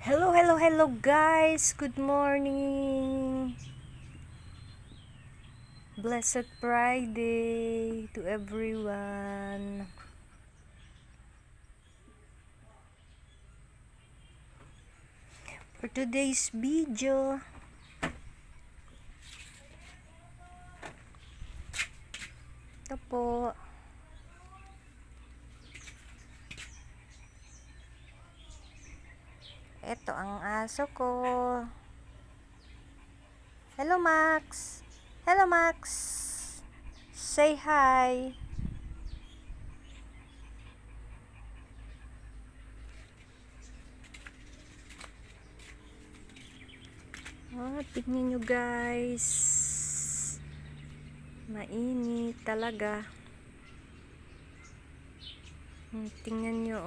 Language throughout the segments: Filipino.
Hello, hello, hello guys! Good morning! Blessed Friday to everyone! For today's video, ito po, ito ang aso ko. Hello Max! Hello Max! Say hi! Tignan nyo guys, mainit talaga. Tingnan nyo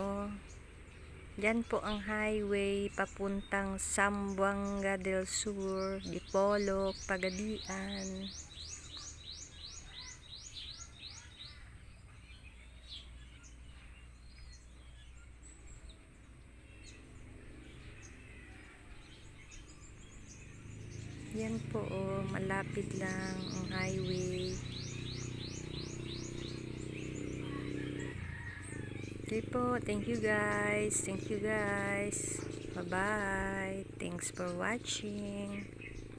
Yan po ang highway papuntang Zamboanga del Sur, Dipolog, Pagadian. Yan po malapit lang ang highway. Okay po, thank you guys. Bye bye. Thanks for watching.